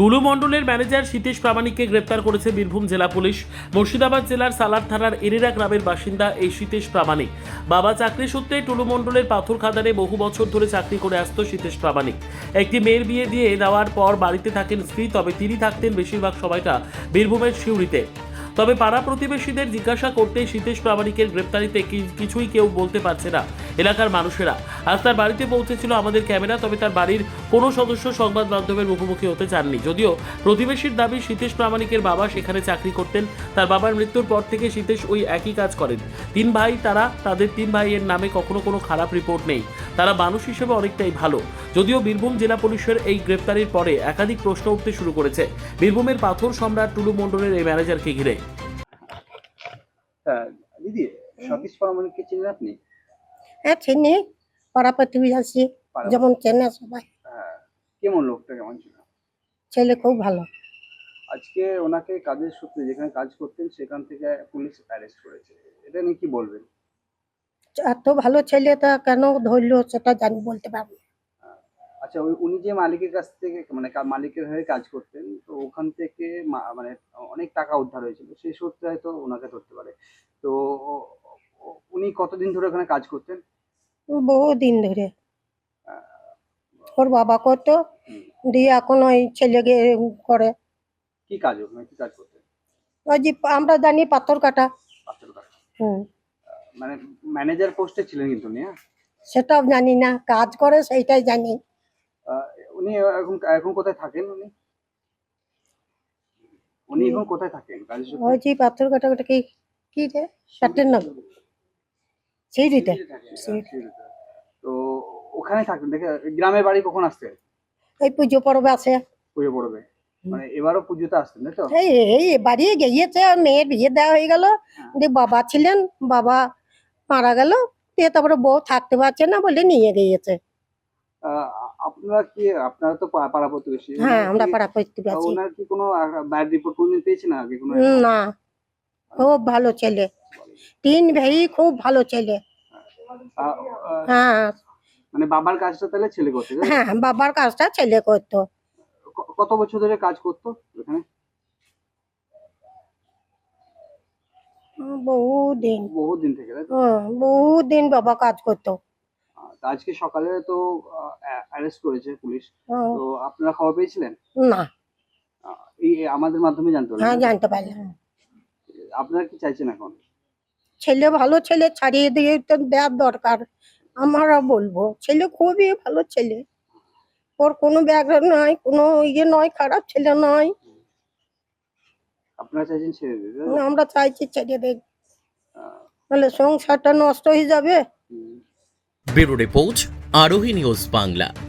টুলু মণ্ডলের ম্যানেজার সীতেশ প্রামাণিককে গ্রেপ্তার করেছে বীরভূম জেলা পুলিশ। মুর্শিদাবাদ জেলার সালার থানার এরেরা গ্রামের বাসিন্দা এই সীতেশ প্রামাণিক। বাবা চাকরি সূত্রে টুলু মণ্ডলের পাথর খাদানে বহু বছর ধরে চাকরি করে আসতো সীতেশ প্রামাণিক। একটি মেয়ের বিয়ে দিয়ে দেওয়ার পর বাড়িতে থাকেন স্ত্রী, তবে তিনি থাকতেন বেশিরভাগ সময়টা বীরভূমের সিউড়িতে। তবে পাড়া প্রতিবেশীদের জিজ্ঞাসা করতে সীতেশ প্রামাণিকের গ্রেপ্তারিতে কিছুই কেউ বলতে পারছে না এলাকার মানুষেরা। আজ তার বাড়িতে পৌঁছেছিল আমাদের ক্যামেরা, তবে তার বাড়ির কোনো সদস্য সংবাদ মাধ্যমের মুখোমুখি হতে চাননি। যদিও প্রতিবেশীর দাবি সীতেশ প্রামাণিকের বাবা সেখানে চাকরি করতেন। তার বাবার মৃত্যুর পর থেকে সীতেশ ওই একই কাজ করেন। তিন ভাই তারা, তাদের তিন ভাইয়ের নামে কখনো কোনো খারাপ রিপোর্ট নেই। তারা মানুষ হিসেবে অনেকটাই ভালো। যদিও বীরভূম জেলা পুলিশের এই গ্রেপ্তারির পরে একাধিক প্রশ্ন উঠতে শুরু করেছে বীরভূমের পাথর সম্রাট টুলু মণ্ডলের এই ম্যানেজারকে ঘিরে। দিদি, সতীশ প্রামাণিককে চিনেন আপনি? হ্যাঁ চিনি, পাড়া প্রতিবেশী যেমন চেনে সবাই। হ্যাঁ, কেমন লোকটা, কেমন ছিল? ছেলে খুব ভালো। আজকে ওনাকে কাজের সূত্রে যেখানে কাজ করতেন সেখান থেকে পুলিশ অ্যারেস্ট করেছে, এটা নিয়ে কি বলবেন? এত ভালো ছেলেটা কেন ধরলো সেটা জানি বলতে পারবো না। আচ্ছা, উনি যে মালিকের কাছ থেকে মানে মালিকের হয়ে কাজ করতেন, তো ওখান থেকে মানে অনেক টাকা উদ্ধার হয়েছিল, সেই সূত্রে হয়তো ওনাকে ধরতে পারে। তো উনি কতদিন ধরে ওখানে কাজ করতেন? বহুদিন ধরে আহ, ওর বাবা করতো, হুম, দিয়ে এখন ওই ছেলেকে করে। কি কাজ, ওখানে কি কাজ করতেন? ওই যে আমরা জানি পাথর কাটা। পাথর কাটা। হুম, মানে ম্যানেজার পোস্টে ছিলেন কিন্তু উনি, হ্যাঁ? সেটাও জানি না, কাজ করে সেইটাই জানি। আহ, উনি এখন এখন কোথায় থাকেন? উনি উনি এখন কোথায় থাকেন কাজের সূত্রে? ওই যে পাথর কাটা ওটা কি কি রে ষাটের নাম সেইটা। সিউড়িতে। তো ওখানে থাকেন দেখে গ্রামের বাড়ি কখন আসতেন? ওই পুজো পর্বে আছে। পুজো পড়বে, মানে এবারও পুজোতে আসতেন, তাই তো? এই এই বাড়ি গিয়েছে, মেয়ের বিয়ে দেওয়া হয়ে গেল। দিয়ে বাবা ছিলেন, বাবা মারা গেল, দিয়ে তারপরে বউ থাকতে পারছে না বলে নিয়ে গিয়েছে। আপনারা কি, আপনারা তো পাড়া প্রতিবেশী, হ্যাঁ আমরা পাড়া প্রতিবেশী। ওনার কি কোনো ব্যাড রিপোর্ট কোনদিন পেয়েছেন আগে কোনো? না, খুব ভালো ছেলে, তিন ভাই খুব ভালো ছেলে। আহ, আহ, হ্যাঁ মানে বাবার কাজটা তাহলে ছেলে করতে, তাই তো? হ্যাঁ, বাবার কাজটা ছেলে করতো। কত বছর ধরে কাজ করতো এখানে? বহুদিন, বহুদিন থেকে, তাই তো? বহুদিন বাবা কাজ করতো। তা আজকে সকালে তো অ্যারেস্ট করেছে পুলিশ, হুম, তো আপনারা খবর পেয়েছিলেন? না, এই আমাদের মাধ্যমে জানতে হ্যাঁ পারলেন? জানতে পারলাম। আপনারা কি চাইছেন এখন? ছেলে ভালো ছেলে, ছাড়িয়ে দিয়ে তো দেওয়ার দরকার। আমরা বলবো ছেলে খুবই ভালো ছেলে, ওর কোনো ব্যাকগ্রাউন্ড নয়, কোনো ইয়ে নয়, খারাপ ছেলে নয়। আপনারা চাইছেন ছেড়ে দিতে, তাই তো? আমরা চাইছি ছেড়ে দেখ, আহ, নাহলে সংসারটা নষ্ট হয়ে যাবে। হুম। ব্যুরো রিপোর্ট, আরোহী নিউজ বাংলা।